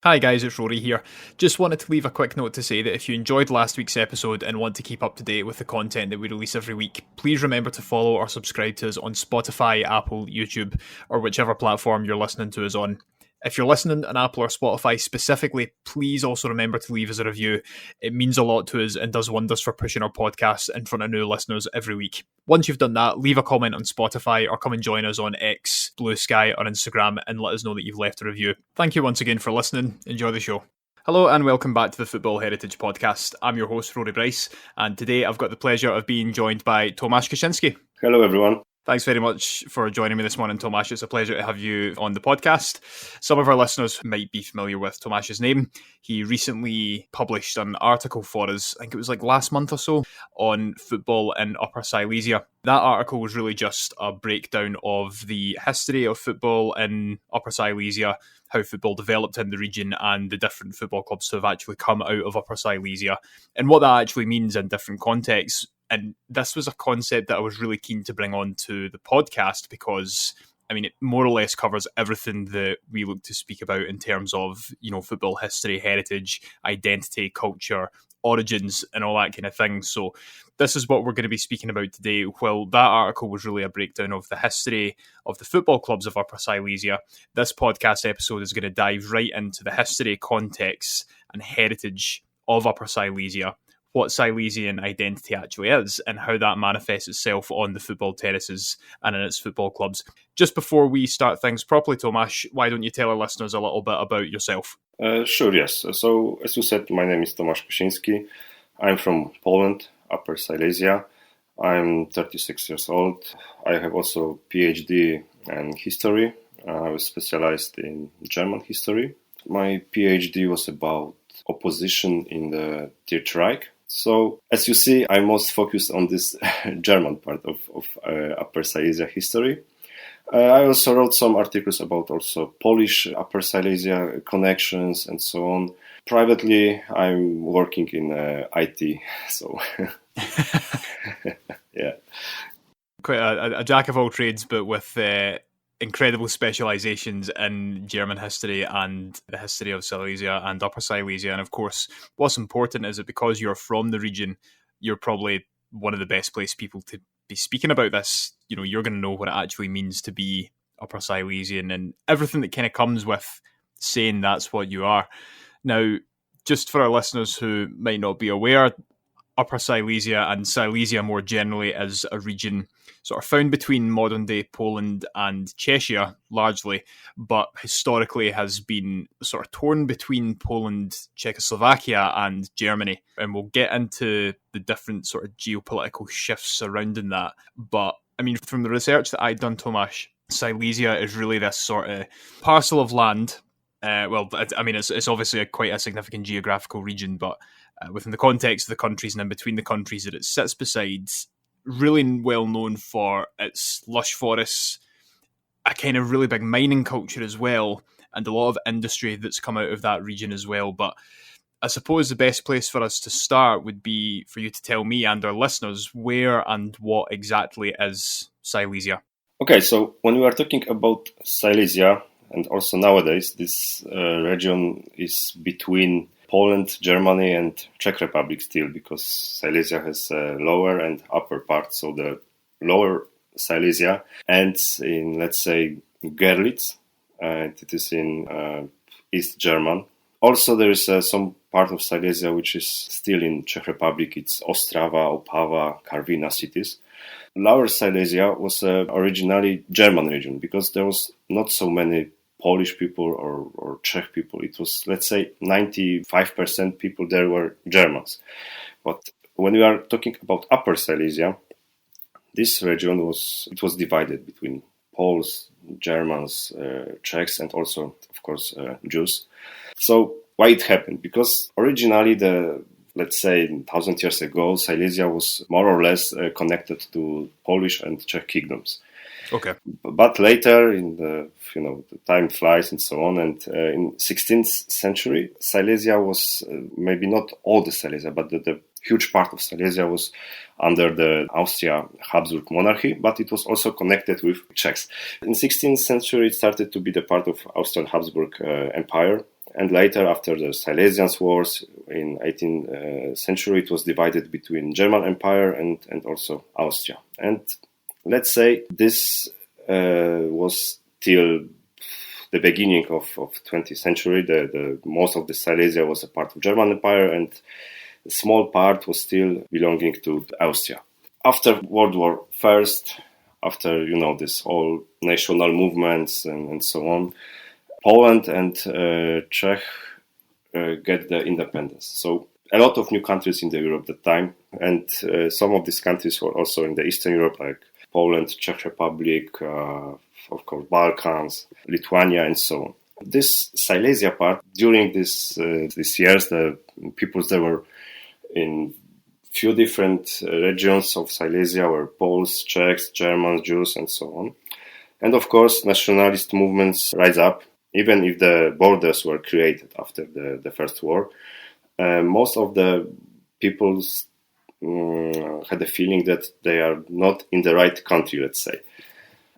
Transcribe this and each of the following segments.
Hi guys, it's Rory here. Just wanted to leave a quick note to say that if you enjoyed last week's episode and want to keep up to date with the content that we release every week, please remember to follow or subscribe to us on Spotify, Apple, YouTube, or whichever platform you're listening to us on. If you're listening on Apple or Spotify specifically, please also remember to leave us a review. It means a lot to us and does wonders for pushing our podcast in front of new listeners every week. Once you've done that, leave a comment on Spotify or come and join us on X, BlueSky, or Instagram and let us know that you've left a review. Thank you once again for listening. Enjoy the show. Hello and welcome back to the Football Heritage Podcast. I'm your host, Rory Bryce, and today I've got the pleasure of being joined by Tomasz Kosiński. Hello, everyone. Thanks very much for joining me this morning, Tomasz. It's a pleasure to have you on the podcast. Some of our listeners might be familiar with Tomasz's name. He recently published an article for us, I think it was like last month or so, on football in Upper Silesia. That article was really just a breakdown of the history of football in Upper Silesia, how football developed in the region, and the different football clubs who have actually come out of Upper Silesia, and what that actually means in different contexts. And this was a concept that I was really keen to bring on to the podcast because, I mean, it more or less covers everything that we look to speak about in terms of, football history, heritage, identity, culture, origins, and all that kind of thing. So this is what we're going to be speaking about today. Well, that article was really a breakdown of the history of the football clubs of Upper Silesia. This podcast episode is going to dive right into the history, context, and heritage of Upper Silesia, what Silesian identity actually is, and how that manifests itself on the football terraces and in its football clubs. Just before we start things properly, Tomasz, why don't you tell our listeners a little bit about yourself? Sure, yes. So, as you said, my name is Tomasz Kosiński. I'm from Poland, Upper Silesia. I'm 36 years old. I have also PhD in history. I was specialized in German history. My PhD was about opposition in the Third Reich. So, as you see, I'm most focused on this German part of Upper Silesia history. I also wrote some articles about also Polish Upper Silesia connections and so on. Privately, I'm working in IT, so yeah. Quite a jack of all trades, but with incredible specialisations in German history and the history of Silesia and Upper Silesia. And of course, what's important is that because you're from the region, you're probably one of the best placed people to be speaking about this. You're going to know what it actually means to be Upper Silesian and everything that kind of comes with saying that's what you are. Now, just for our listeners who might not be aware, Upper Silesia and Silesia more generally is a region sort of found between modern-day Poland and Czechia, largely, but historically has been sort of torn between Poland, Czechoslovakia, and Germany. And we'll get into the different sort of geopolitical shifts surrounding that. But, I mean, from the research that I'd done, Tomasz, Silesia is really this sort of parcel of land. It's obviously quite a significant geographical region, but within the context of the countries and in between the countries that it sits beside, really well known for its lush forests, a kind of really big mining culture as well, and a lot of industry that's come out of that region as well. But I suppose the best place for us to start would be for you to tell me and our listeners where and what exactly is Silesia. Okay, so when we are talking about Silesia, and also nowadays this region is between Poland, Germany, and Czech Republic still, because Silesia has a lower and upper part. So the lower Silesia ends in, let's say, Görlitz, and it is in East German. Also, there is some part of Silesia which is still in Czech Republic. It's Ostrava, Opava, Karviná cities. Lower Silesia was originally German region because there was not so many Polish people or Czech people. It was, let's say, 95% people there were Germans. But when we are talking about Upper Silesia, this region was divided between Poles, Germans, Czechs, and also, of course, Jews. So why it happened? Because originally, let's say 1,000 years ago, Silesia was more or less connected to Polish and Czech kingdoms. Okay. But later, in the time flies and so on, and in 16th century, Silesia was maybe not all the Silesia, but the huge part of Silesia was under the Austria-Habsburg monarchy, but it was also connected with Czechs. In 16th century, it started to be the part of Austrian-Habsburg Empire, And later, after the Silesian Wars in 18th century, it was divided between German Empire and also Austria. And let's say this was till the beginning of 20th century. The most of the Silesia was a part of German Empire, and a small part was still belonging to Austria. After World War I, after this all national movements and so on, Poland and Czech get the independence. So a lot of new countries in the Europe at that time, and some of these countries were also in the Eastern Europe, like Poland, Czech Republic, of course Balkans, Lithuania, and so on. This Silesia part, during these years, the peoples that were in few different regions of Silesia were Poles, Czechs, Germans, Jews, and so on. And of course, nationalist movements rise up, even if the borders were created after the First War. Most of the peoples had a feeling that they are not in the right country, let's say.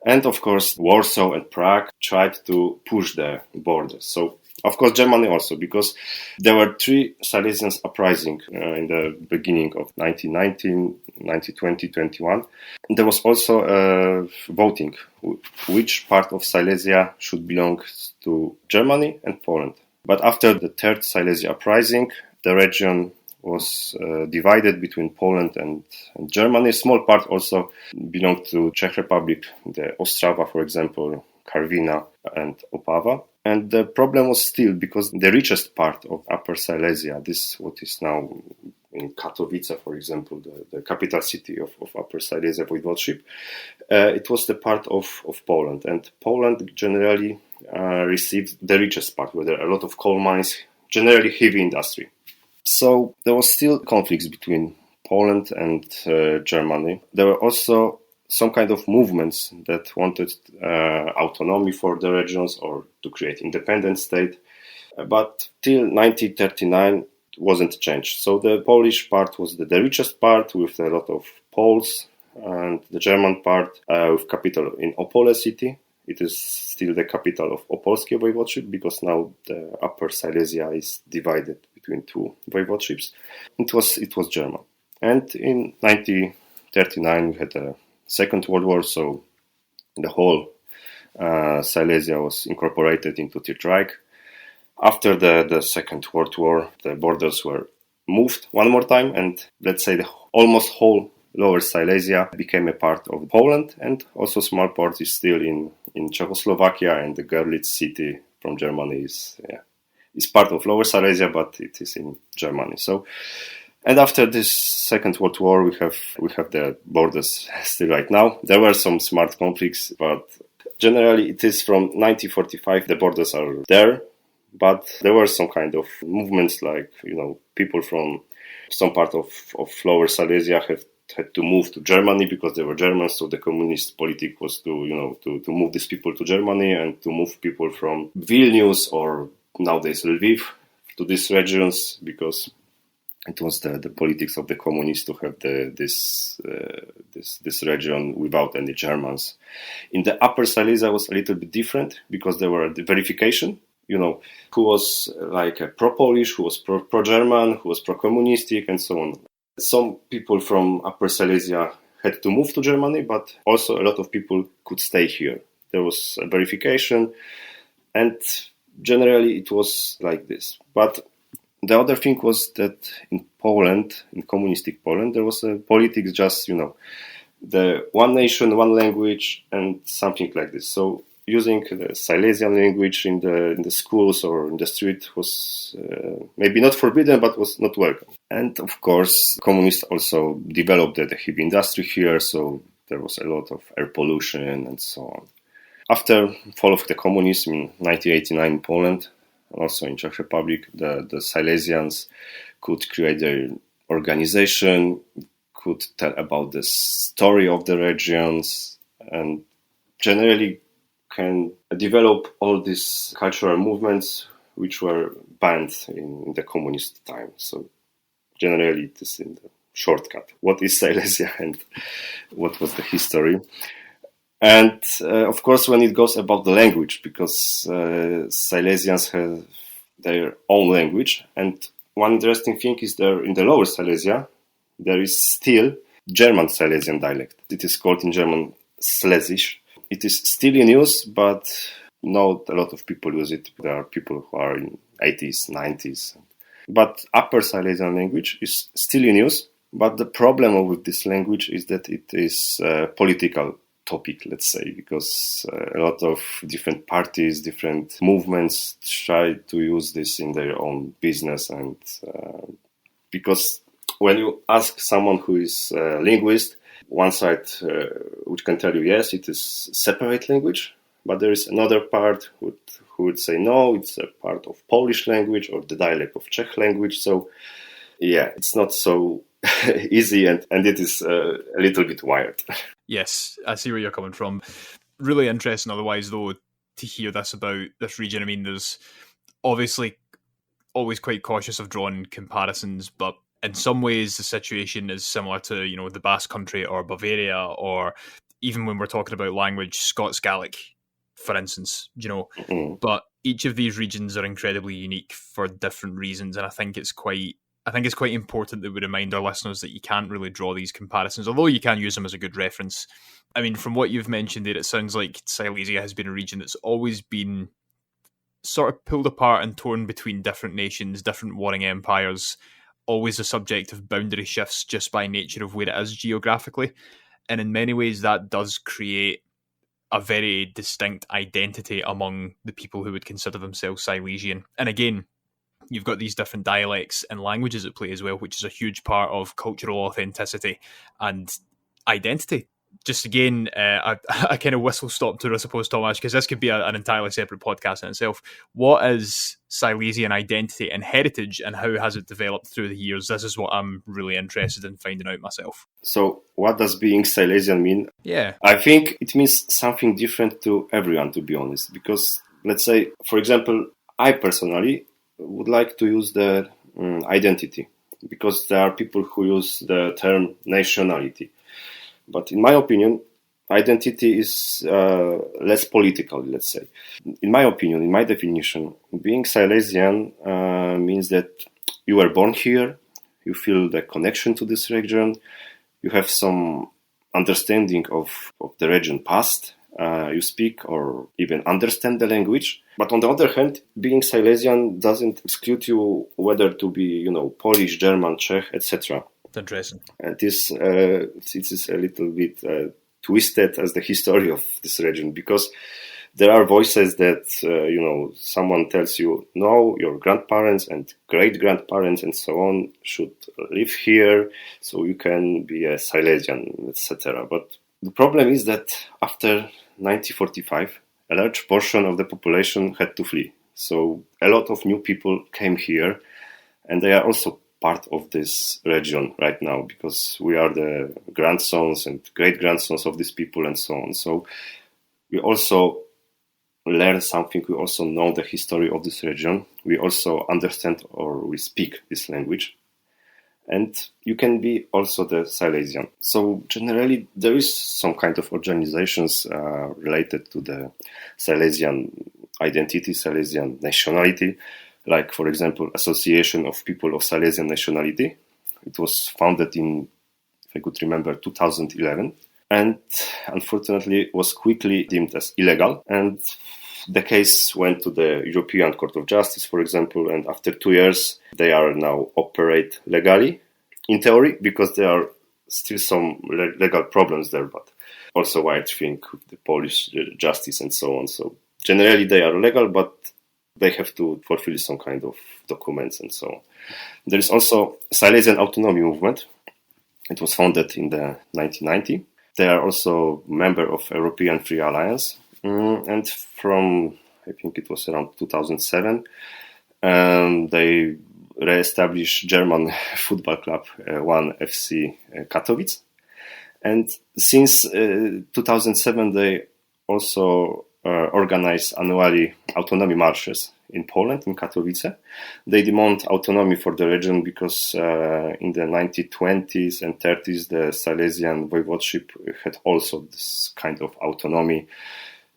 And of course, Warsaw and Prague tried to push the borders. So, of course, Germany also, because there were 3 Silesian uprisings in the beginning of 1919, 1920, 21. And there was also voting, which part of Silesia should belong to Germany and Poland. But after the 3rd Silesia uprising, the region was divided between Poland and Germany. A small part also belonged to Czech Republic, the Ostrava, for example, Karvina and Opava. And the problem was still because the richest part of Upper Silesia, this what is now in Katowice, for example, the capital city of Upper Silesia Voivodeship, it was the part of Poland. And Poland generally received the richest part, where there are a lot of coal mines, generally heavy industry. So there was still conflicts between Poland and Germany. There were also some kind of movements that wanted autonomy for the regions or to create independent state. But till 1939 it wasn't changed. So the Polish part was the richest part with a lot of Poles, and the German part with capital in Opole city. It is still the capital of Opolskie Voivodeship because now the Upper Silesia is divided between 2 voivodeships. It was German. And in 1939 we had a Second World War, so the whole Silesia was incorporated into Third Reich. After the Second World War, the borders were moved one more time, and let's say the almost whole Lower Silesia became a part of Poland, and also small part is still in Czechoslovakia, and the Görlitz city from Germany is part of Lower Silesia, but it is in Germany. So, and after this Second World War, we have the borders still right now. There were some smart conflicts, but generally it is from 1945 the borders are there, but there were some kind of movements like people from some part of Lower Silesia had to move to Germany because they were Germans, so the communist politic was to move these people to Germany and to move people from Vilnius or nowadays Lviv to these regions because it was the politics of the communists to have this region without any Germans. In the Upper Silesia was a little bit different because there were the verification, who was like a pro-Polish, who was pro-German, who was pro-communistic, and so on. Some people from Upper Silesia had to move to Germany, but also a lot of people could stay here. There was a verification, and generally it was like this. But the other thing was that in Poland, in communistic Poland, there was a politics just, the one nation, one language, and something like this. So using the Silesian language in the schools or in the street was maybe not forbidden, but was not welcome. And of course, communists also developed the heavy industry here, so there was a lot of air pollution and so on. After fall of the communism in 1989 in Poland, and also in Czech Republic, the Silesians could create their organization, could tell about the story of the regions, and generally can develop all these cultural movements which were banned in the communist time. So generally it is in the shortcut. What is Silesia and what was the history? And of course when it goes about the language, because Silesians have their own language. And one interesting thing is there in the Lower Silesia, there is still German Silesian dialect. It is called in German Schlesisch. It is still in use, but not a lot of people use it. There are people who are in 80s, 90s. But Upper Silesian language is still in use. But the problem with this language is that it is a political topic, let's say, because a lot of different parties, different movements try to use this in their own business. And because when you ask someone who is a linguist, one side which can tell you, yes, it is separate language, but there is another part who would say, no, it's a part of Polish language or the dialect of Czech language. So, yeah, it's not so easy and it is a little bit wired. Yes, I see where you're coming from. Really interesting otherwise, though, to hear this about this region. I mean, there's obviously always quite cautious of drawing comparisons, but in some ways the situation is similar to, you know, the Basque Country or Bavaria, or even when we're talking about language, Scots Gaelic, for instance, you know. Mm-hmm. But each of these regions are incredibly unique for different reasons, and I think it's quite important that we remind our listeners that you can't really draw these comparisons, although you can use them as a good reference. I mean, from what you've mentioned there, it sounds like Silesia has been a region that's always been sort of pulled apart and torn between different nations, different warring empires, always a subject of boundary shifts just by nature of where it is geographically. And in many ways, that does create a very distinct identity among the people who would consider themselves Silesian. And again, you've got these different dialects and languages at play as well, which is a huge part of cultural authenticity and identity. Just again, I kind of whistle-stop tour, I suppose, Tomasz, because this could be an entirely separate podcast in itself. What is Silesian identity and heritage, and how has it developed through the years? This is what I'm really interested in finding out myself. So what does being Silesian mean? Yeah. I think it means something different to everyone, to be honest, because let's say, for example, I personally would like to use the identity, because there are people who use the term nationality. But in my opinion, identity is less political, let's say. In my opinion, in my definition, being Silesian means that you were born here, you feel the connection to this region, you have some understanding of the region past, you speak or even understand the language. But on the other hand, being Silesian doesn't exclude you whether to be, you know, Polish, German, Czech, etc. Interesting. And this is a little bit twisted as the history of this region, because there are voices that, someone tells you, no, your grandparents and great-grandparents and so on should live here, so you can be a Silesian, etc. But the problem is that after 1945, a large portion of the population had to flee. So a lot of new people came here, and they are also part of this region right now, because we are the grandsons and great-grandsons of these people and so on. So we also learn something, we also know the history of this region, we also understand or we speak this language, and you can be also the Silesian. So generally there is some kind of organizations related to the Silesian identity, Silesian nationality, like, for example, Association of People of Silesian Nationality. It was founded in, if I could remember, 2011, and unfortunately was quickly deemed as illegal. And the case went to the European Court of Justice, for example, and after 2 years, they are now operate legally, in theory, because there are still some legal problems there, but also I think with the Polish justice and so on. So generally they are legal, but they have to fulfill some kind of documents and so on. There is also Silesian Autonomy Movement. It was founded in the 1990. They are also member of European Free Alliance. And from, I think it was around 2007, they re-established German football club 1FC Katowice. And since 2007, they also organize annually autonomy marches in Poland, in Katowice. They demand autonomy for the region because in the 1920s and 30s, the Silesian voivodeship had also this kind of autonomy.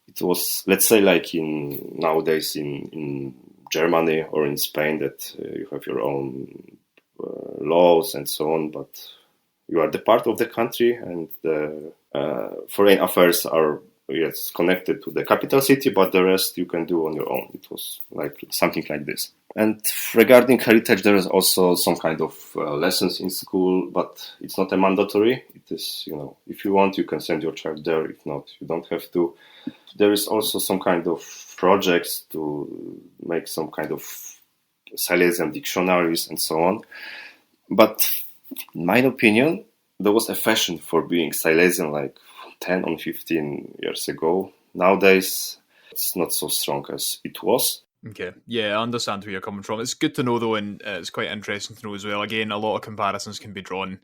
It was, let's say, like nowadays in Germany or in Spain that you have your own laws and so on, but you are the part of the country, and the foreign affairs are connected to the capital city, but the rest you can do on your own. It was like something like this. And regarding heritage, there is also some kind of lessons in school, but it's not a mandatory. It is, if you want, you can send your child there. If not, you don't have to. There is also some kind of projects to make some kind of Silesian dictionaries and so on. But in my opinion, there was a fashion for being Silesian like 10 or 15 years ago. Nowadays, it's not so strong as it was. Okay, yeah, I understand where you're coming from. It's good to know, though, and it's quite interesting to know as well. Again, a lot of comparisons can be drawn,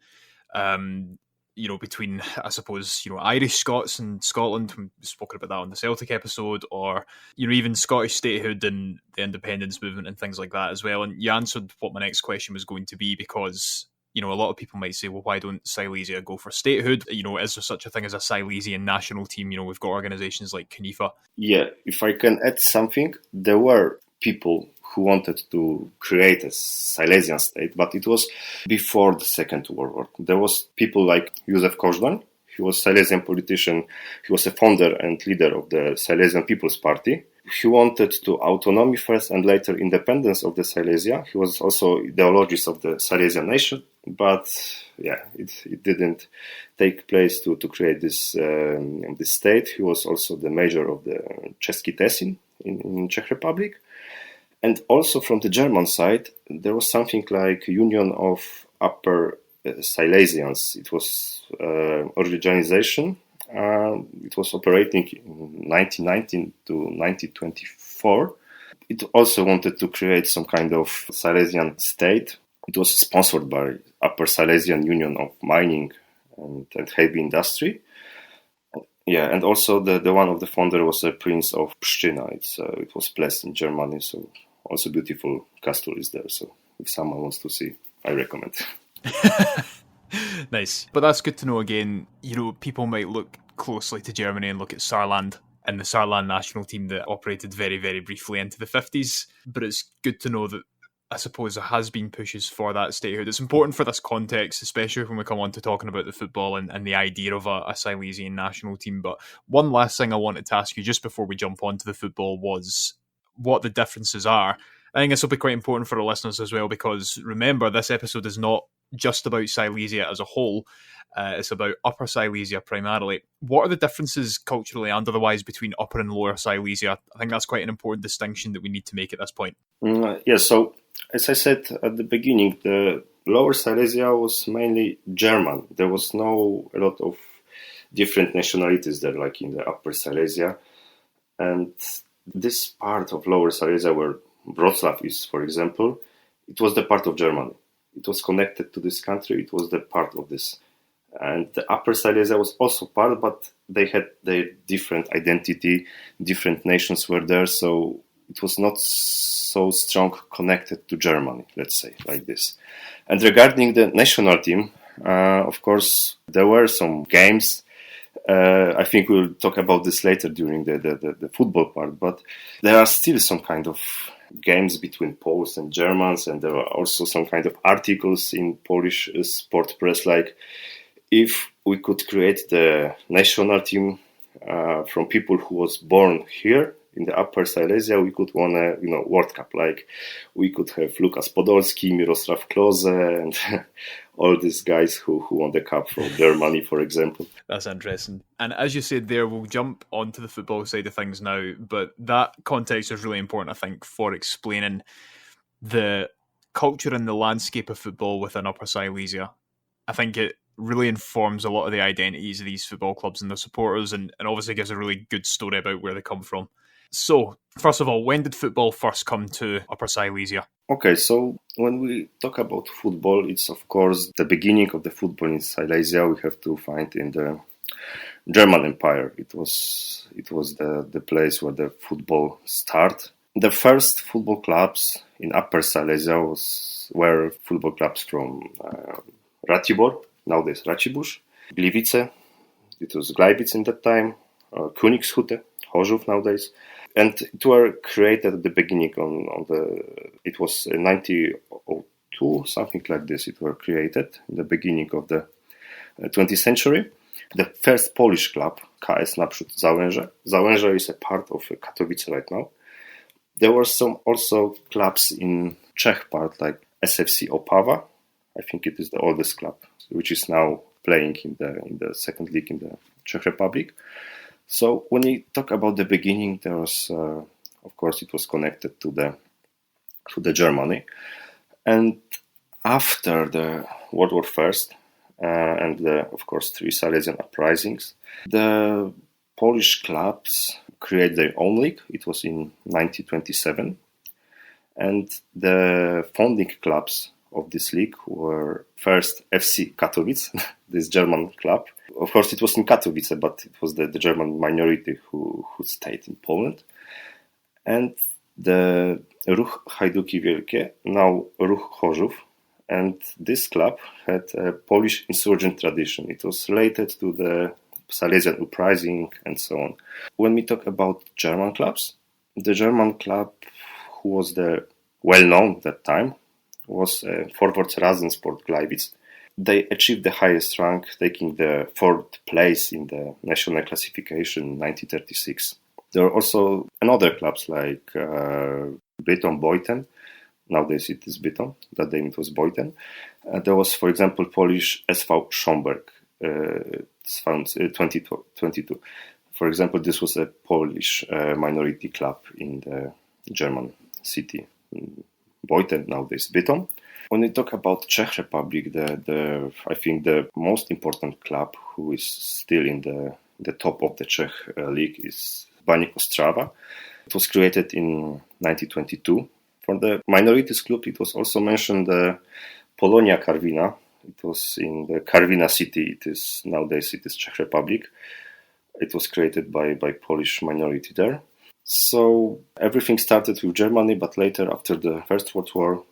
between, I suppose, Irish Scots and Scotland. We've spoken about that on the Celtic episode, or, even Scottish statehood and the independence movement and things like that as well. And you answered what my next question was going to be, because a lot of people might say, well, why don't Silesia go for statehood? Is there such a thing as a Silesian national team? We've got organizations like CNIFA. Yeah, if I can add something, there were people who wanted to create a Silesian state, but it was before the Second World War. There was people like Józef Kożdoń. He was a Silesian politician. He was a founder and leader of the Silesian People's Party. He wanted to autonomy first and later independence of the Silesia. He was also ideologist of the Silesian nation, but it didn't take place to create this state. He was also the mayor of the Český Těšín in Czech Republic. And also from the German side, there was something like Union of Upper Silesians. It was organization. It was operating in 1919 to 1924. It also wanted to create some kind of Silesian state. It was sponsored by Upper Silesian Union of Mining and Heavy Industry. Yeah, and also the one of the founder was a Prince of Pszczyna. It was place in Germany, so also beautiful castle is there. So if someone wants to see, I recommend. Nice. But that's good to know again. People might look closely to Germany and look at Saarland and the Saarland national team that operated very, very briefly into the 50s. But it's good to know that, I suppose, there has been pushes for that statehood. It's important for this context, especially when we come on to talking about the football and the idea of a Silesian national team. But one last thing I wanted to ask you just before we jump on to the football was what the differences are. I think this will be quite important for the listeners as well, because remember, this episode is not just about Silesia as a whole. It's about Upper Silesia primarily. What are the differences culturally and otherwise between Upper and Lower Silesia? I think that's quite an important distinction that we need to make at this point. So as I said at the beginning, the Lower Silesia was mainly German. There was a lot of different nationalities there, like in the Upper Silesia. And this part of Lower Silesia, where Wrocław is, for example, it was the part of Germany. It was connected to this country. It was the part of this. And the Upper Silesia was also part, but they had their different identity. Different nations were there, so it was not so strong connected to Germany, let's say, like this. And regarding the national team, of course, there were some games. I think we'll talk about this later during the football part, but there are still some kind of games between Poles and Germans, and there are also some kind of articles in Polish sport press, like if we could create the national team from people who was born here in the Upper Silesia, we could win a World Cup. Like we could have Lukas Podolski, Mirosław Klose, and all these guys who won the cup from Germany, for example. That's interesting. And as you said there, we'll jump onto the football side of things now, but that context is really important, I think, for explaining the culture and the landscape of football within Upper Silesia. I think it really informs a lot of the identities of these football clubs and their supporters, and obviously gives a really good story about where they come from. So, first of all, when did football first come to Upper Silesia? Okay, so when we talk about football, it's of course the beginning of the football in Silesia we have to find in the German Empire. It was the place where the football started. The first football clubs in Upper Silesia were football clubs from Ratibor, nowadays Racibórz, Gliwice, it was Gleiwitz in that time, Königshütte, Chorzów nowadays. And it were created at the beginning it was 1902, something like this. It were created in the beginning of the 20th century. The first Polish club, KS naprzód Załęże. Załęże is a part of Katowice right now. There were some also clubs in Czech part, like SFC Opava. I think it is the oldest club, which is now playing in the second league in the Czech Republic. So when we talk about the beginning, there was, of course, it was connected to the Germany, and after the World War First and of course 3 Silesian uprisings, the Polish clubs created their own league. It was in 1927, and the founding clubs of this league were first FC Katowice, this German club. Of course, it was in Katowice, but it was the German minority who stayed in Poland. And the Ruch Hajduki Wielkie, now Ruch Chorzów. And this club had a Polish insurgent tradition. It was related to the Silesian uprising and so on. When we talk about German clubs, the German club who was well-known at that time was Forwards Rasensport Gleiwitz. They achieved the highest rank, taking the 4th place in the national classification in 1936. There were also another clubs like Bytom Boyten. Nowadays it is Bytom. That name it was Boyten. There was, for example, Polish SV Schomberg, 22. For example, this was a Polish minority club in the German city. Boyten, nowadays Bytom. When we talk about Czech Republic, I think the most important club who is still in the top of the Czech league is Baník Ostrava. It was created in 1922. For the minorities club, it was also mentioned the Polonia Karwina. It was in the Karwina city. Nowadays it is Czech Republic. It was created by Polish minority there. So everything started with Germany, but later, after the First World War,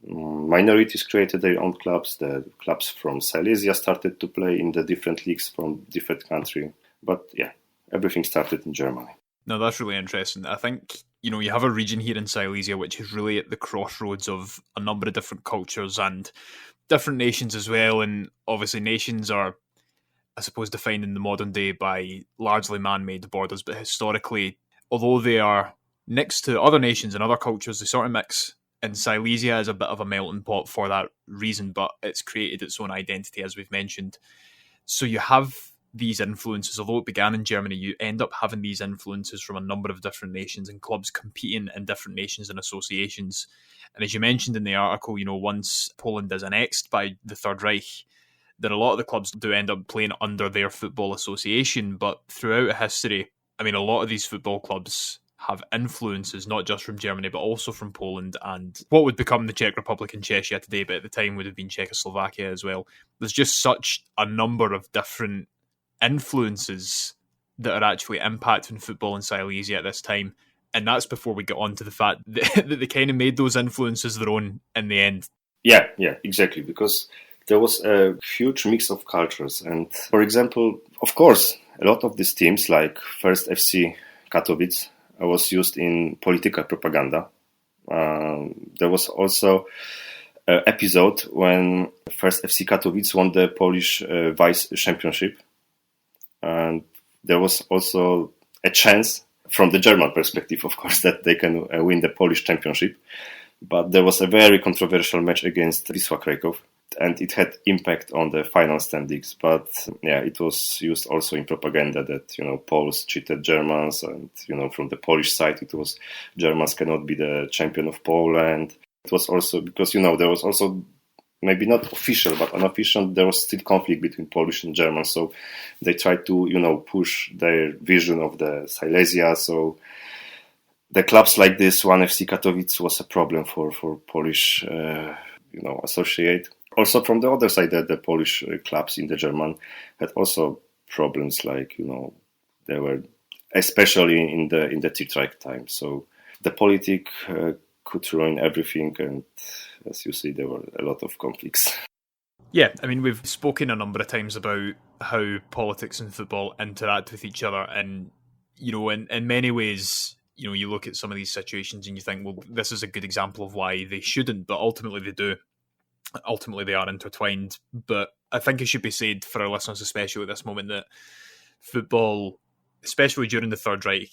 minorities created their own clubs. The clubs from Silesia started to play in the different leagues from different countries. But yeah, everything started in Germany. No, that's really interesting. I think, you have a region here in Silesia which is really at the crossroads of a number of different cultures and different nations as well. And obviously nations are, I suppose, defined in the modern day by largely man-made borders, but historically, although they are next to other nations and other cultures, they sort of mix. And Silesia is a bit of a melting pot for that reason, but it's created its own identity, as we've mentioned. So you have these influences. Although it began in Germany, you end up having these influences from a number of different nations and clubs competing in different nations and associations. And as you mentioned in the article, once Poland is annexed by the Third Reich, that a lot of the clubs do end up playing under their football association. But throughout history, a lot of these football clubs have influences not just from Germany but also from Poland and what would become the Czech Republic and Czechia today, but at the time would have been Czechoslovakia as well. There's just such a number of different influences that are actually impacting football in Silesia at this time, and that's before we get on to the fact that they kind of made those influences their own in the end. Yeah, exactly, because there was a huge mix of cultures. And for example, of course, a lot of these teams, like first FC Katowice, was used in political propaganda. There was also an episode when first FC Katowice won the Polish vice championship. And there was also a chance, from the German perspective, of course, that they can win the Polish championship. But there was a very controversial match against Wisła Kraków, and it had impact on the final standings. But yeah, it was used also in propaganda that, Poles cheated Germans, and, from the Polish side, it was Germans cannot be the champion of Poland. It was also because, there was also, maybe not official, but unofficial, there was still conflict between Polish and German. So they tried to, push their vision of the Silesia. So the clubs like this, 1FC Katowice, was a problem for Polish, associate. Also, from the other side, the Polish clubs in the German had also problems, like, they were, especially in the Third Reich time. So the politic could ruin everything, and as you see, there were a lot of conflicts. Yeah, we've spoken a number of times about how politics and football interact with each other, and, in many ways, you look at some of these situations and you think, well, this is a good example of why they shouldn't, but ultimately they do. Ultimately, they are intertwined. But I think it should be said for our listeners, especially at this moment, that football, especially during the Third Reich,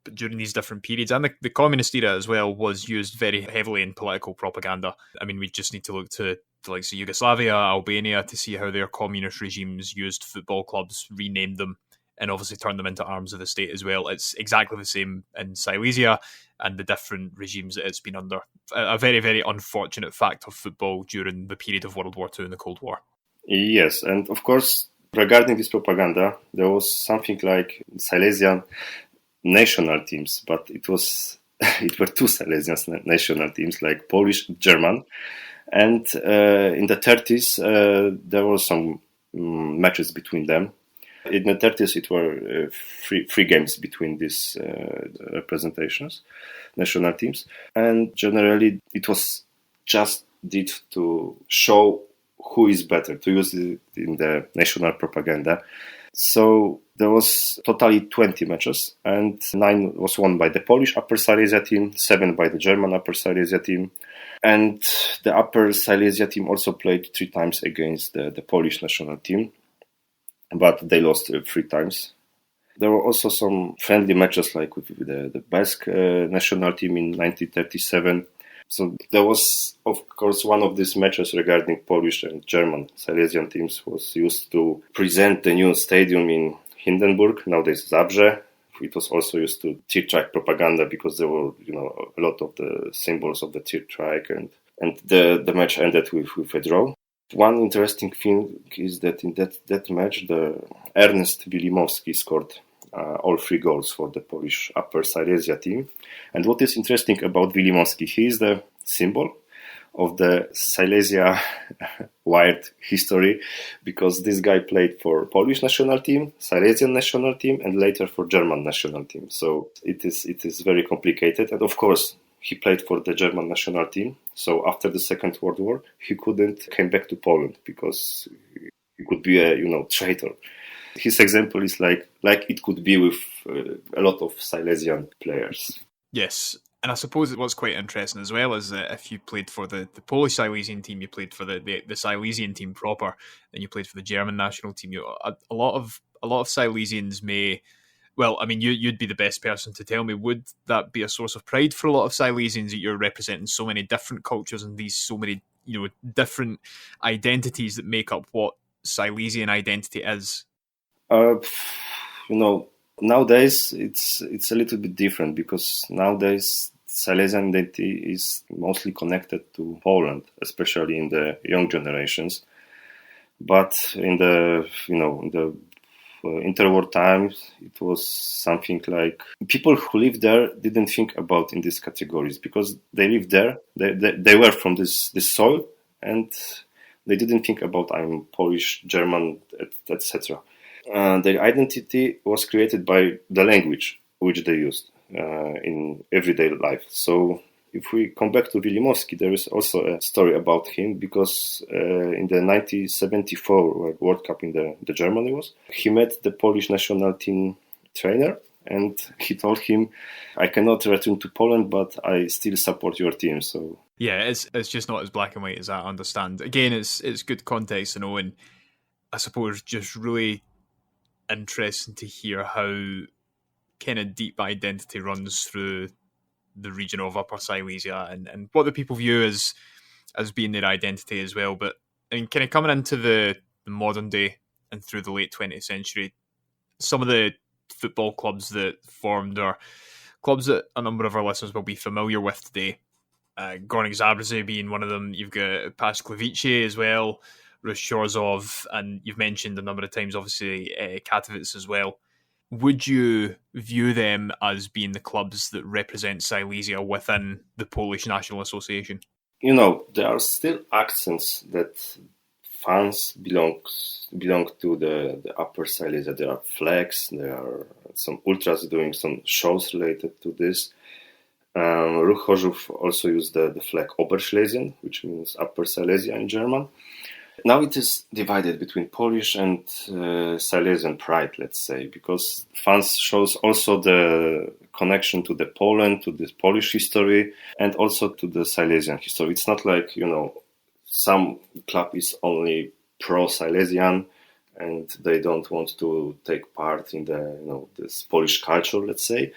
but during these different periods, and the communist era as well, was used very heavily in political propaganda. I mean, we just need to look to the likes of Yugoslavia, Albania, to see how their communist regimes used football clubs, renamed them, and obviously turned them into arms of the state as well. It's exactly the same in Silesia and the different regimes that it's been under. A very, very unfortunate fact of football during the period of World War II and the Cold War. Yes, and of course, regarding this propaganda, there was something like Silesian national teams, but it were two Silesian national teams, like Polish, German, and in the 30s there were some matches between them. In the 30s, it were three games between these representations, national teams, and generally it was just did to show who is better, to use it in the national propaganda. So there was totally 20 matches, and 9 was won by the Polish Upper Silesia team, 7 by the German Upper Silesia team, and the Upper Silesia team also played 3 times against the Polish national team, but they lost 3 times. There were also some friendly matches, like with the Basque national team in 1937. So there was, of course, one of these matches regarding Polish and German Silesian teams was used to present the new stadium in Hindenburg, nowadays Zabrze. It was also used to Third Reich propaganda because there were, a lot of the symbols of the Third Reich, and the match ended with a draw. One interesting thing is that in that match, the Ernest Wilimowski scored all 3 goals for the Polish Upper Silesia team. And what is interesting about Wilimowski, he is the symbol of the Silesia wired history, because this guy played for Polish national team, Silesian national team, and later for German national team. So it is very complicated. And of course, he played for the German national team. So after the Second World War, he couldn't come back to Poland because he could be a traitor. His example is like it could be with a lot of Silesian players. Yes, and I suppose what's quite interesting as well is that if you played for the Polish Silesian team, you played for the Silesian team proper, then you played for the German national team. A lot of Silesians may. Well, I mean, you'd be the best person to tell me. Would that be a source of pride for a lot of Silesians that you're representing so many different cultures and these so many different identities that make up what Silesian identity is? Nowadays it's a little bit different, because nowadays Silesian identity is mostly connected to Poland, especially in the young generations. But in the interwar times, it was something like people who lived there didn't think about in these categories, because they lived there, they were from this soil, and they didn't think about I'm Polish, German, etc. Their identity was created by the language which they used in everyday life. So if we come back to Wilimowski, there is also a story about him, because in the 1974 World Cup in the Germany he met the Polish national team trainer, and he told him, I cannot return to Poland, but I still support your team. So yeah, it's just not as black and white as I understand. Again, it's good context to know, and I suppose just really interesting to hear how kind of deep identity runs through the region of Upper Silesia and what the people view as being their identity as well. But kind of coming into the modern day and through the late 20th century, some of the football clubs that formed are clubs that a number of our listeners will be familiar with today. Górnik Zabrze being one of them. You've got Paszkowice as well, Rozhorzów, and you've mentioned a number of times, obviously, Katowice as well. Would you view them as being the clubs that represent Silesia within the Polish National Association? There are still accents that fans belong to the Upper Silesia. There are flags, there are some ultras doing some shows related to this. Ruch Chorzów also used the flag Upper Silesian, which means Upper Silesia in German. Now it is divided between Polish and Silesian pride, let's say, because fans shows also the connection to the Poland, to the Polish history, and also to the Silesian history. It's not like, some club is only pro-Silesian and they don't want to take part in the, this Polish culture, let's say.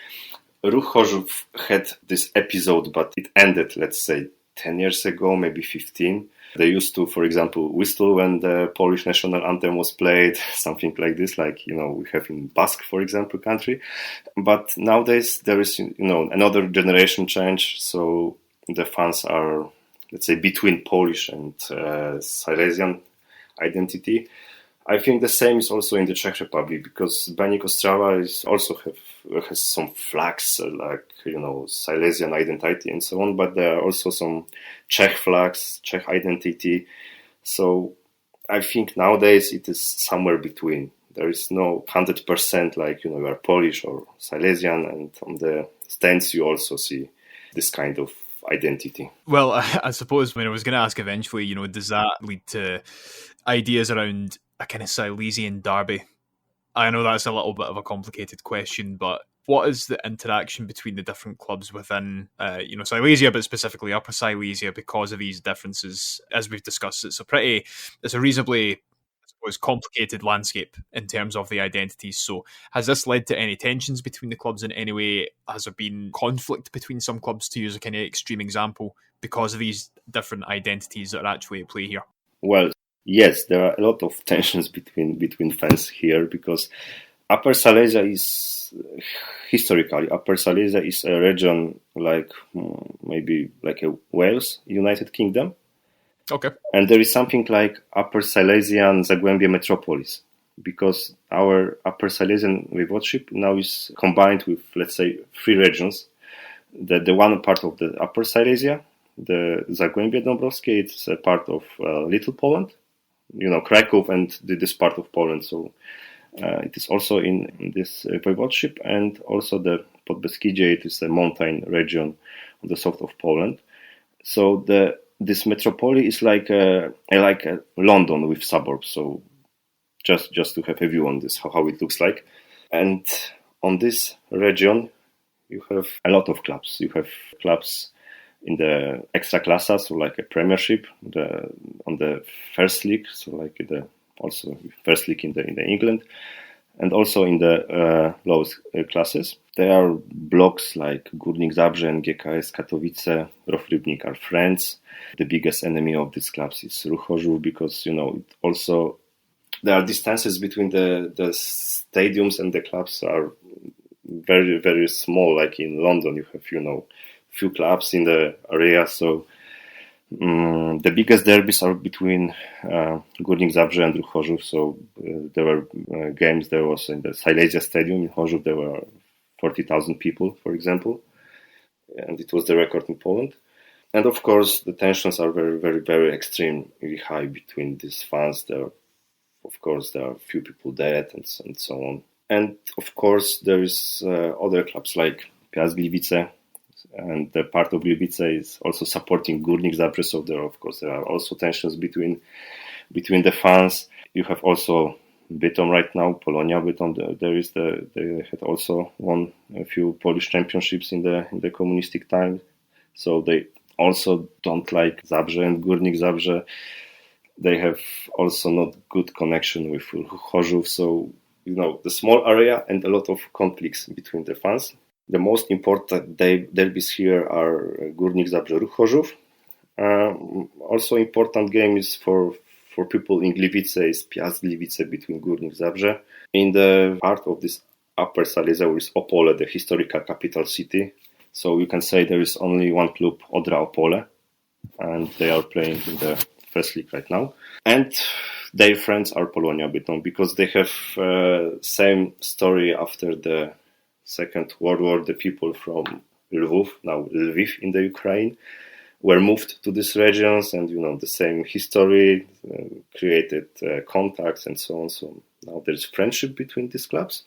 Ruch Chorzów had this episode, but it ended, let's say, 10 years ago, maybe 15. They used to, for example, whistle when the Polish national anthem was played, something like this, like, we have in Basque, for example, country. But nowadays there is, another generation change. So the fans are, let's say, between Polish and Silesian identity. I think the same is also in the Czech Republic, because Baník Ostrava has some flags like, Silesian identity and so on, but there are also some Czech flags, Czech identity. So I think nowadays it is somewhere between. There is no 100% like, you are Polish or Silesian, and on the stands you also see this kind of identity. Well, I suppose when I was going to ask eventually, does that lead to ideas around a kind of Silesian derby? I know that's a little bit of a complicated question, but what is the interaction between the different clubs within, Silesia, but specifically Upper Silesia, because of these differences? As we've discussed, it's a reasonably, I suppose, complicated landscape in terms of the identities. So has this led to any tensions between the clubs in any way? Has there been conflict between some clubs, to use a kind of extreme example, because of these different identities that are actually at play here? Well, yes, there are a lot of tensions between fans here, because Upper Silesia is, historically, Upper Silesia is a region like maybe like a Wales, United Kingdom. Okay. And there is something like Upper Silesian Zagłębie Metropolis, because our Upper Silesian Voivodeship now is combined with, let's say, 3 regions. The one part of the Upper Silesia, the Zagłębie Dąbrowskie, it's a part of Little Poland, Kraków and this part of Poland. So it is also in this voivodeship, and also the Podbeskidzie, it is a mountain region on the south of Poland. So this metropolis is like a London with suburbs. So just to have a view on this, how it looks like. And on this region, you have a lot of clubs. You have clubs in the Ekstraklasa, so like a Premiership, on the First League, so like also First League in the England, and also in the lowest classes. There are blocks like Górnik Zabrze and GKS Katowice, Roch Rybnik are friends. The biggest enemy of these clubs is Ruch Chorzów, because it also there are distances between the stadiums, and the clubs are very, very small. Like in London, you have few clubs in the area. So the biggest derbies are between Górnik Zabrze and Ruch Chorzów. So there were games. There was in the Silesia Stadium in Chorzów. There were 40,000 people, for example, and it was the record in Poland. And of course, the tensions are very, very, very extremely high between these fans. There are few people dead and so on. And of course, there is other clubs like Piast Gliwice, and the part of Gliwice is also supporting Górnik Zabrze. So there are also tensions between the fans. You have also Bytom right now, Polonia Bytom. They had also won a few Polish championships in the communistic time. So they also don't like Zabrze and Górnik Zabrze. They have also not good connection with Chorzów. So the small area and a lot of conflicts between the fans. The most important derbies here are Górnik Zabrze, Ruch Chorzów. Also important game is for people in Gliwice is Piast Gliwice between Górnik Zabrze. In the part of this Upper Silesia is Opole, the historical capital city. So you can say there is only one club, Odra Opole, and they are playing in the First League right now. And their friends are Polonia Bytom, because they have same story after the Second World War. The people from Lwów, now Lviv in the Ukraine, were moved to these regions, and the same history created contacts and so on. So now there is friendship between these clubs.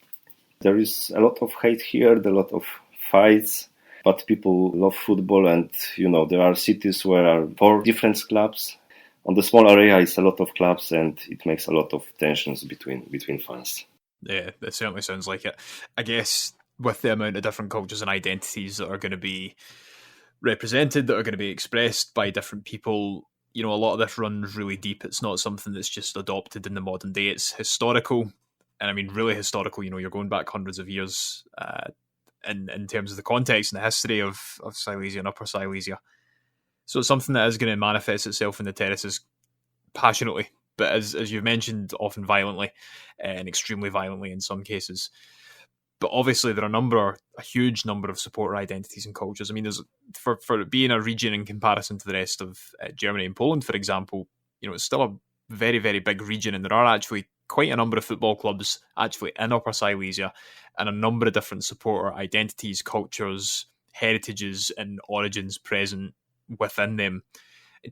There is a lot of hate here, a lot of fights, but people love football, and there are cities where are 4 different clubs. On the small area, it's a lot of clubs, and it makes a lot of tensions between fans. Yeah, that certainly sounds like it. I guess with the amount of different cultures and identities that are going to be represented, that are going to be expressed by different people, a lot of this runs really deep. It's not something that's just adopted in the modern day. It's historical, and I mean really historical. You're going back hundreds of years in terms of the context and the history of Silesia and Upper Silesia. So it's something that is going to manifest itself in the terraces passionately, but as you've mentioned, often violently and extremely violently in some cases. But obviously, there are a huge number of supporter identities and cultures. I mean, there's for being a region in comparison to the rest of Germany and Poland, for example, it's still a very, very big region, and there are actually quite a number of football clubs actually in Upper Silesia, and a number of different supporter identities, cultures, heritages, and origins present within them.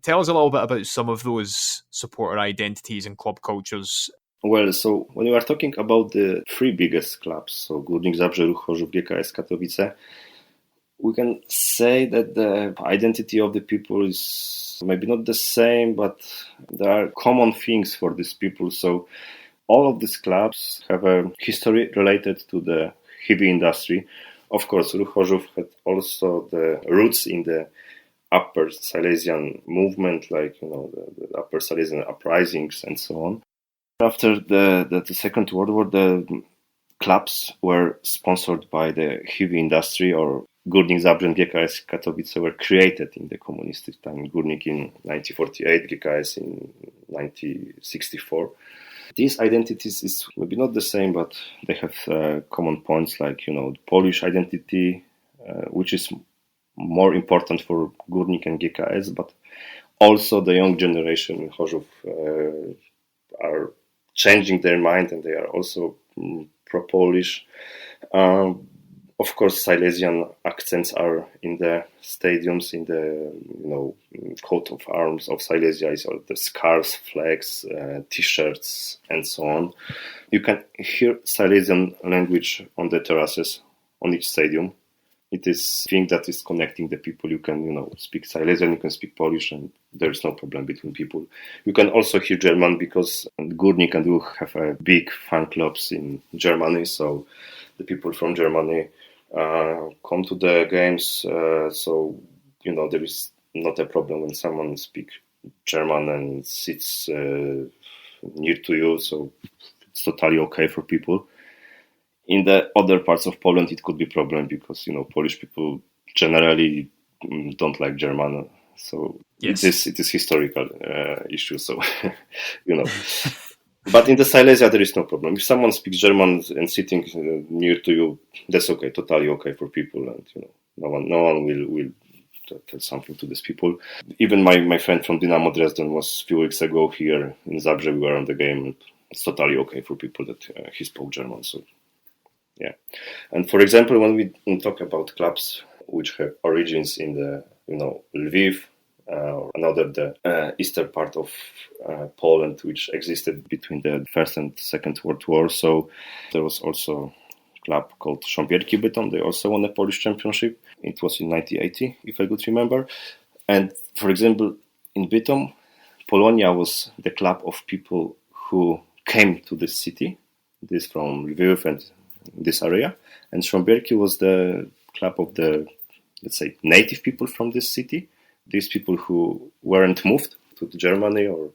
Tell us a little bit about some of those supporter identities and club cultures. Well, so when you are talking about the three biggest clubs, so Górnik Zabrze, Ruch Chorzów, GKS Katowice, we can say that the identity of the people is maybe not the same, but there are common things for these people. So all of these clubs have a history related to the heavy industry. Of course, Ruch Chorzów had also the roots in the Upper Silesian movement, like the Upper Silesian uprisings and so on. After the Second World War, the clubs were sponsored by the heavy industry, or Górnik Zabrze and GKS Katowice were created in the communistic time. Górnik in 1948, GKS in 1964. These identities is maybe not the same, but they have common points, like the Polish identity, which is more important for Górnik and GKS, but also the young generation in Chorzów are changing their mind, and they are also pro-Polish. Of course, Silesian accents are in the stadiums, in the coat of arms of Silesia is all the scarves, flags, T-shirts, and so on. You can hear Silesian language on the terraces on each stadium. It is a thing that is connecting the people. You can, speak Silesian, you can speak Polish, and there is no problem between people. You can also hear German, because Górnik and Ruch have big fan clubs in Germany, so the people from Germany come to the games. So, there is not a problem when someone speaks German and sits near to you, so it's totally okay for people. In the other parts of Poland, it could be a problem because, Polish people generally don't like German. So yes. it is historical issue. So, But in the Silesia, there is no problem. If someone speaks German and sitting near to you, that's okay, totally okay for people. And, no one will tell something to these people. Even my friend from Dynamo Dresden was a few weeks ago here in Zabrze. We were on the game. And it's totally okay for people that he spoke German. So. Yeah, and for example, when we talk about clubs which have origins in the Lviv, or another the eastern part of Poland, which existed between the First and Second World War. So there was also a club called Sząbierki Bytom. They also won the Polish championship. It was in 1980, if I could remember. And for example, in Bytom, Polonia was the club of people who came to this city. This from Lviv and this area, and Sząbierki was the club of the, let's say, native people from this city, these people who weren't moved to Germany or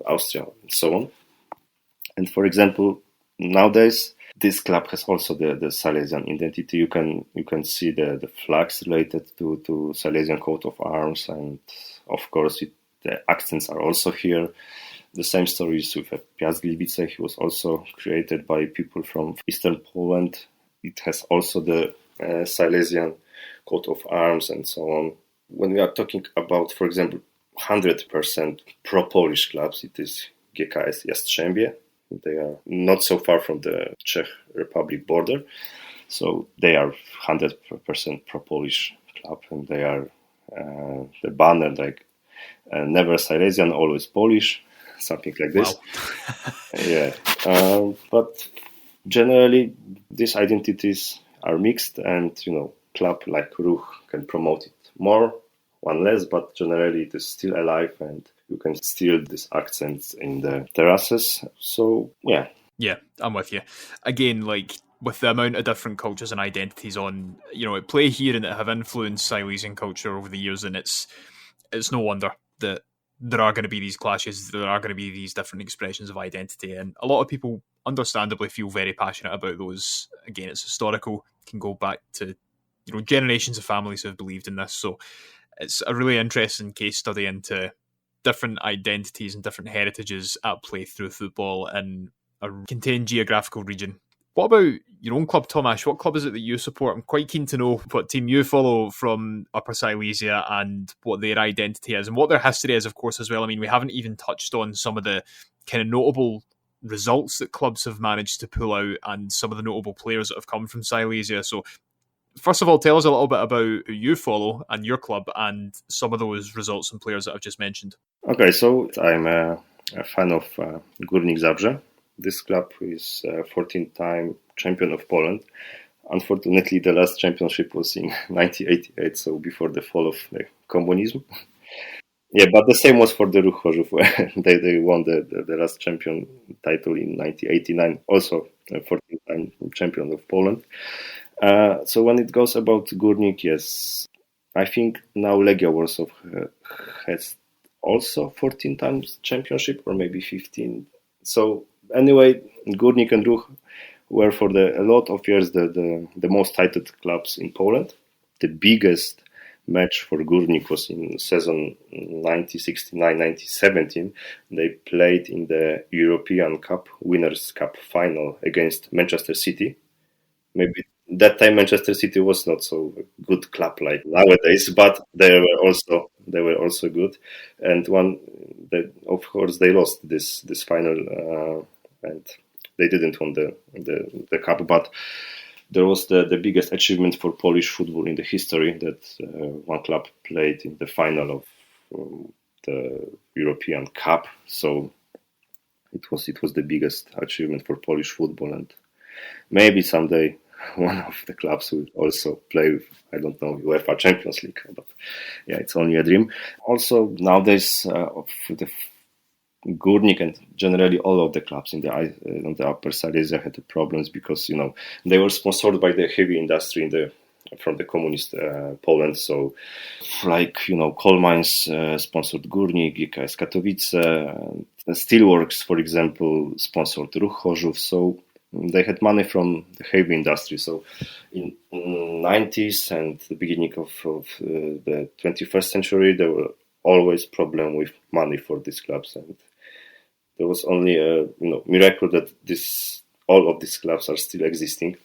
Austria and so on. And for example, nowadays this club has also the Silesian identity. You can see the flags related to Silesian coat of arms, and of course the accents are also here. The same story is with Piast Gliwice. He was also created by people from Eastern Poland. It has also the Silesian coat of arms and so on. When we are talking about, for example, 100% pro-Polish clubs, it is GKS Jastrzębie. They are not so far from the Czech Republic border. So they are 100% pro-Polish club, and they are the banner like never Silesian, always Polish. Something like this. Wow. Yeah. But generally, these identities are mixed, and, club like Ruch can promote it more, one less, but generally it is still alive, and you can steal these accents in the terraces. So, yeah. Yeah, I'm with you. Again, with the amount of different cultures and identities on, at play here and that have influenced Silesian culture over the years, and it's no wonder that there are going to be these clashes, there are going to be these different expressions of identity, and a lot of people understandably feel very passionate about those. Again, it's historical, can go back to generations of families who have believed in this, so it's a really interesting case study into different identities and different heritages at play through football in a contained geographical region. What about your own club, Tomasz? What club is it that you support? I'm quite keen to know what team you follow from Upper Silesia and what their identity is and what their history is, of course, as well. I mean, we haven't even touched on some of the kind of notable results that clubs have managed to pull out and some of the notable players that have come from Silesia. So, first of all, tell us a little bit about who you follow and your club and some of those results and players that I've just mentioned. Okay, so I'm a fan of Górnik Zabrze. This club is a 14-time champion of Poland. Unfortunately, the last championship was in 1988, so before the fall of the communism. Yeah, but the same was for the Ruch Chorzów. They won the last champion title in 1989, also a 14-time champion of Poland. So when it goes about Górnik, yes, I think now Legia Warsaw has also 14 times championship, or maybe 15. So anyway, Górnik and Ruch were for a lot of years the most titled clubs in Poland. The biggest match for Górnik was in season 1969-1970. They played in the European Cup, Winners' Cup final against Manchester City. Maybe that time Manchester City was not so good club like nowadays, but they were also good. And of course they lost this final and they didn't win the cup. But there was the biggest achievement for Polish football in the history that one club played in the final of the European Cup. So it was the biggest achievement for Polish football, and maybe someday one of the clubs will also play with, I don't know, UEFA Champions League, but yeah, it's only a dream. Also, nowadays, the Górnik and generally all of the clubs on the Upper Silesia had problems because they were sponsored by the heavy industry from the communist Poland. So, like coal mines sponsored Górnik, GKS Katowice, steelworks, for example, sponsored Ruch Chorzów. So they had money from the heavy industry. So in 90s and the beginning of the 21st century, there were always problem with money for these clubs, and there was only a miracle that all of these clubs are still existing.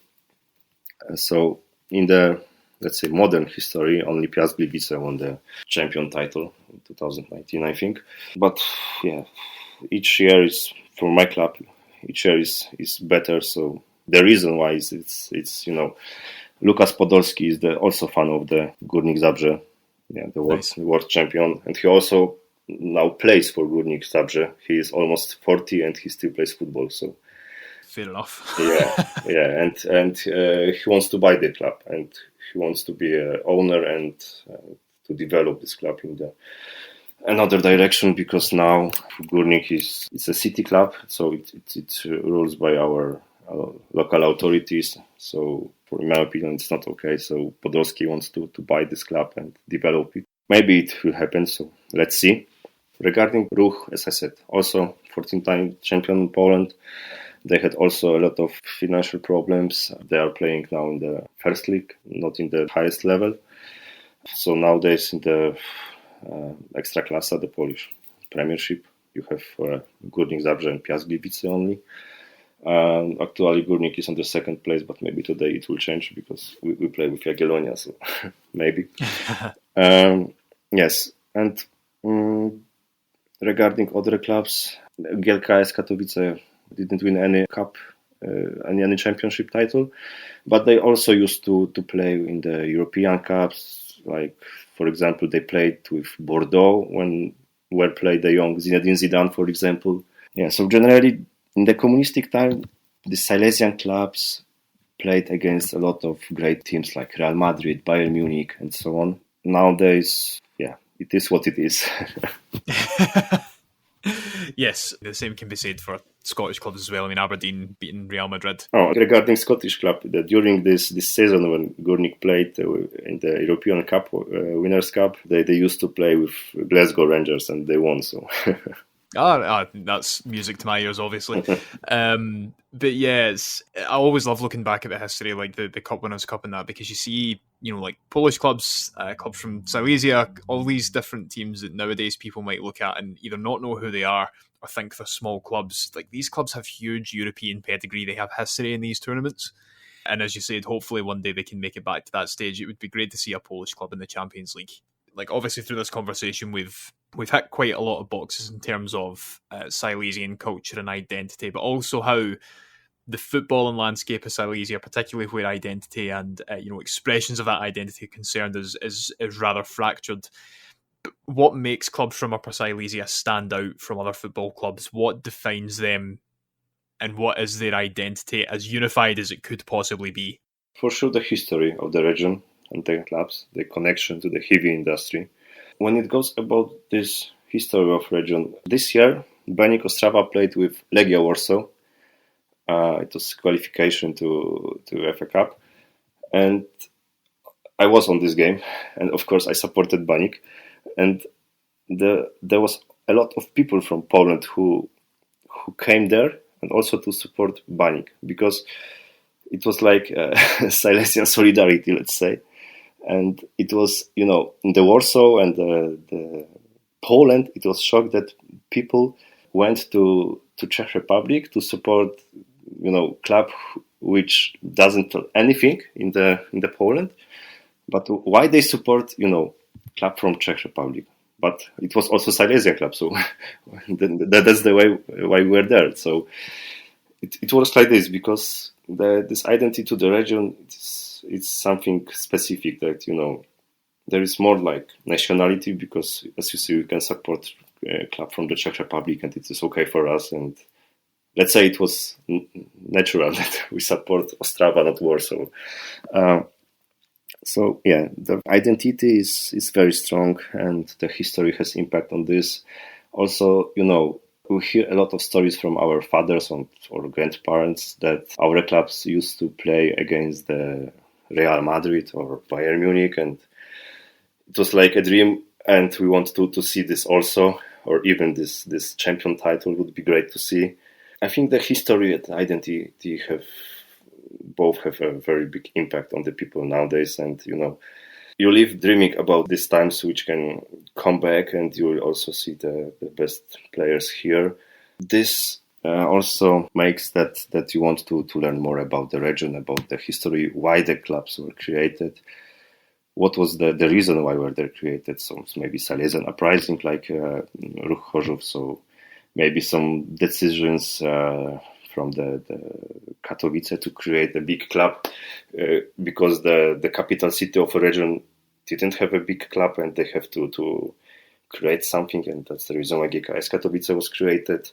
So in the, let's say, modern history, only Piast Gliwice won the champion title in 2019, I think. But yeah, each year is, for my club, each year is better. So the reason why is it's Lukas Podolski is also fan of the Górnik Zabrze, the world champion, and he also now plays for Górnik Zabrze. He is almost 40 and he still plays football. So fair enough. yeah, and he wants to buy the club and he wants to be an owner and to develop this club in another direction, because now Górnik is a city club, so it rules by our local authorities. So in my opinion, it's not okay. So Podolski wants to buy this club and develop it. Maybe it will happen, so let's see. Regarding Ruch, as I said, also 14-time champion in Poland. They had also a lot of financial problems. They are playing now in the first league, not in the highest level. So nowadays in the Ekstraklasa, the Polish Premiership, you have Górnik Zabrze and Piast Gliwice only. Actually, Górnik is on the second place, but maybe today it will change because we play with Jagiellonia, so maybe. Yes, and regarding other clubs, GKS Katowice didn't win any cup, any championship title, but they also used to play in the European Cups. Like, for example, they played with Bordeaux where played the young Zinedine Zidane, for example. Yeah, so generally in the communistic time, the Silesian clubs played against a lot of great teams like Real Madrid, Bayern Munich, and so on. Nowadays, yeah, it is what it is. Yes, the same can be said for Scottish clubs as well. I mean, Aberdeen beating Real Madrid. Oh, regarding Scottish club, during this season when Górnik played in the European Cup, Winners' Cup, they used to play with Glasgow Rangers and they won. So that's music to my ears, obviously. But yeah, I always love looking back at the history, like the Cup Winners' Cup and that, because you see, like Polish clubs, clubs from Silesia, all these different teams that nowadays people might look at and either not know who they are or think they're small clubs. Like, these clubs have huge European pedigree. They have history in these tournaments. And as you said, hopefully one day they can make it back to that stage. It would be great to see a Polish club in the Champions League. Like, obviously through this conversation, we've hit quite a lot of boxes in terms of Silesian culture and identity, but also how the footballing landscape of Silesia, particularly where identity and expressions of that identity are concerned, is rather fractured. But what makes clubs from Upper Silesia stand out from other football clubs? What defines them, and what is their identity, as unified as it could possibly be? For sure, the history of the region and the clubs, the connection to the heavy industry. When it goes about this history of region, this year, Baník Ostrava played with Legia Warsaw. It was qualification to FA Cup. And I was on this game. And of course, I supported Baník. And there was a lot of people from Poland who came there and also to support Baník, because it was like Silesian solidarity, let's say. And it was, in the Warsaw and the Poland, it was shocked that people went to Czech Republic to support, club which doesn't tell anything in the Poland. But why they support, club from Czech Republic? But it was also Silesian club, so that's the way why we're there. So it works like this, because this identity to the region, it's something specific that, there is more like nationality, because as you see, we can support a club from the Czech Republic and it is okay for us. And let's say it was natural that we support Ostrava, not Warsaw. So yeah, the identity is very strong, and the history has impact on this. Also, we hear a lot of stories from our fathers or grandparents that our clubs used to play against the Real Madrid or Bayern Munich, and it was like a dream. And we want to see this also, or even this champion title would be great to see. I think the history and identity both have a very big impact on the people nowadays, and you live dreaming about these times which can come back, and you will also see the best players here. This also makes that you want to learn more about the region, about the history, why the clubs were created, what was the reason why were they created. So maybe Silesian uprising like Ruch Chorzów, so maybe some decisions from the Katowice to create a big club because the capital city of a region didn't have a big club, and they have to create something, and that's the reason why GKS Katowice was created.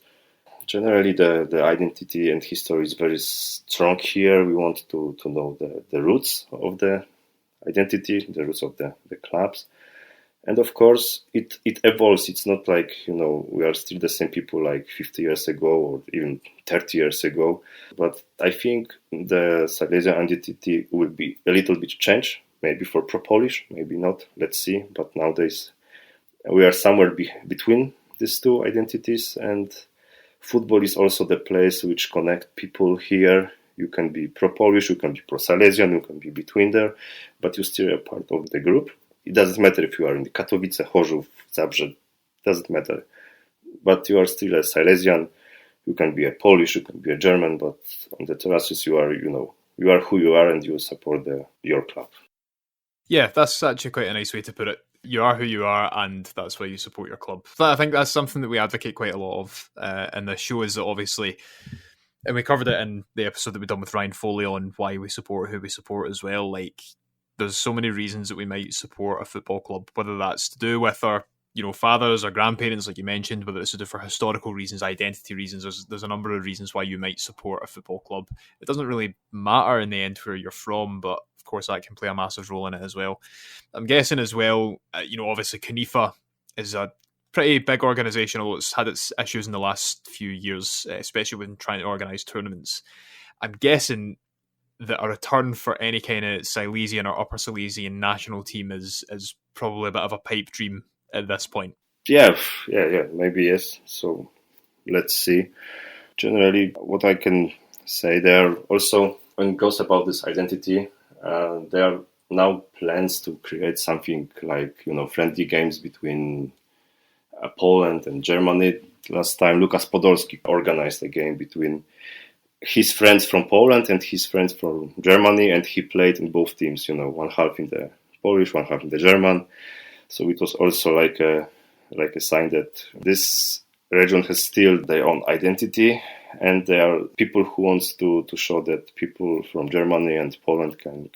Generally, the identity and history is very strong here. We want to know the roots of the identity, the roots of the clubs. And of course, it evolves. It's not like, we are still the same people like 50 years ago or even 30 years ago. But I think the Silesian identity will be a little bit changed, maybe for pro-Polish, maybe not. Let's see. But nowadays, we are somewhere between these two identities. And football is also the place which connect people here. You can be pro-Polish, you can be pro-Silesian, you can be between there, but you're still a part of the group. It doesn't matter if you are in the Katowice, Chorzów, Zabrze, doesn't matter. But you are still a Silesian. You can be a Polish, you can be a German, but on the terraces you are, you are who you are, and you support your club. Yeah, that's actually quite a nice way to put it. You are who you are, and that's why you support your club. I think that's something that we advocate quite a lot of in the show, is that obviously, and we covered it in the episode that we done with Ryan Foley on why we support who we support as well. Like, there's so many reasons that we might support a football club, whether that's to do with our, fathers or grandparents, like you mentioned, whether it's to do for historical reasons, identity reasons. There's a number of reasons why you might support a football club. It doesn't really matter in the end where you're from, but of course that can play a massive role in it as well. I'm guessing as well, obviously Conifa is a pretty big organisation, although it's had its issues in the last few years, especially when trying to organise tournaments. I'm guessing that a return for any kind of Silesian or Upper Silesian national team is probably a bit of a pipe dream at this point. Yeah, maybe yes. So let's see. Generally, what I can say there also, when it goes about this identity, there are now plans to create something like, friendly games between Poland and Germany. Last time, Lukas Podolski organized a game between his friends from Poland and his friends from Germany, and he played in both teams, one half in the Polish, one half in the German. So it was also like a sign that this region has still their own identity, and there are people who wants to show that people from Germany and Poland can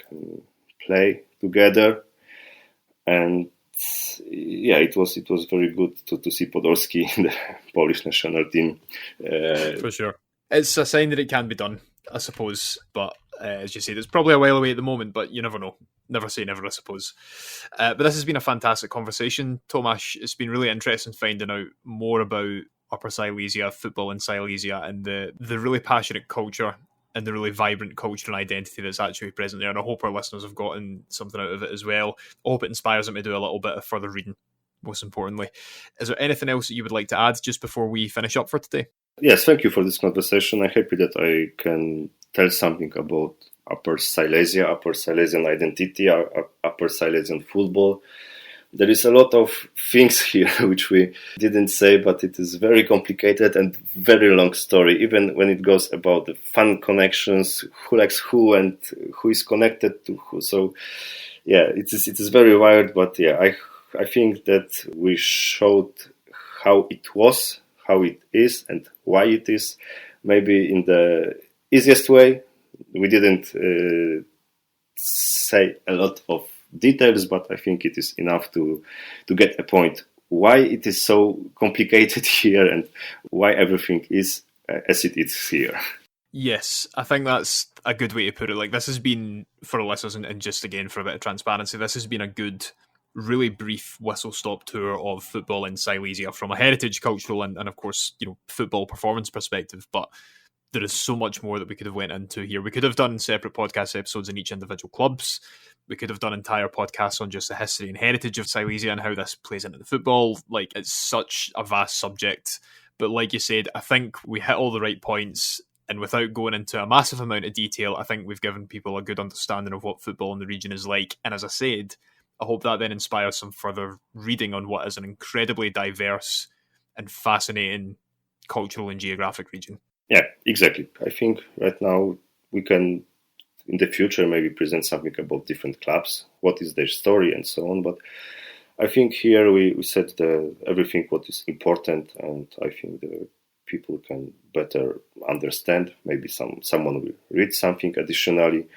play together. And yeah, it was very good to see Podolski in the Polish national team. For sure. It's a sign that it can be done, I suppose. But as you said, it's probably a while away at the moment, but you never know. Never say never, I suppose. But this has been a fantastic conversation, Tomasz. It's been really interesting finding out more about Upper Silesia, football in Silesia, and the really passionate culture and the really vibrant culture and identity that's actually present there. And I hope our listeners have gotten something out of it as well. I hope it inspires them to do a little bit of further reading, most importantly. Is there anything else that you would like to add just before we finish up for today? Yes, thank you for this conversation. I'm happy that I can tell something about Upper Silesia, Upper Silesian identity, Upper Silesian football. There is a lot of things here which we didn't say, but it is very complicated and very long story, even when it goes about the fun connections, who likes who and who is connected to who. So yeah, it is very wild, but yeah, I think that we showed how it was, how it is, and why it is, maybe in the easiest way. We didn't say a lot of details, but I think it is enough to get a point why it is so complicated here and why everything is as it is here. Yes, I think that's a good way to put it. Like, this has been, for our listeners, and just again for a bit of transparency, this has been a good, really brief whistle-stop tour of football in Silesia from a heritage, cultural, and of course, football performance perspective. But there is so much more that we could have went into here. We could have done separate podcast episodes in each individual clubs. We could have done entire podcasts on just the history and heritage of Silesia and how this plays into the football. Like, it's such a vast subject. But like you said, I think we hit all the right points. And without going into a massive amount of detail, I think we've given people a good understanding of what football in the region is like. And as I said, I hope that then inspires some further reading on what is an incredibly diverse and fascinating cultural and geographic region. Yeah, exactly. I think right now we can, in the future, maybe present something about different clubs, what is their story and so on. But I think here we said everything what is important, and I think the people can better understand. Maybe someone will read something additionally.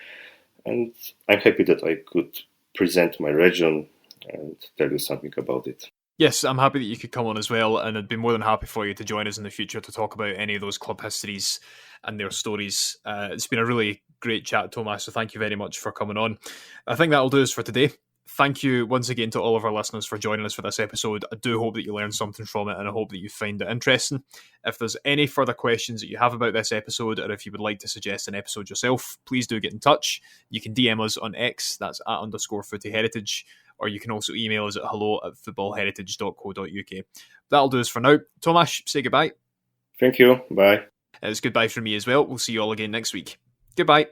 And I'm happy that I could present my region and tell you something about it. Yes, I'm happy that you could come on as well, and I'd be more than happy for you to join us in the future to talk about any of those club histories and their stories. It's been a really great chat, Tomasz, so thank you very much for coming on. I think that'll do us for today. Thank you once again to all of our listeners for joining us for this episode. I do hope that you learned something from it, and I hope that you find it interesting. If there's any further questions that you have about this episode, or if you would like to suggest an episode yourself, please do get in touch. You can DM us on X, that's @_footyheritage, or you can also email us at hello@footballheritage.co.uk. That'll do us for now. Tomasz, say goodbye. Thank you. Bye. It's goodbye from me as well. We'll see you all again next week. Goodbye.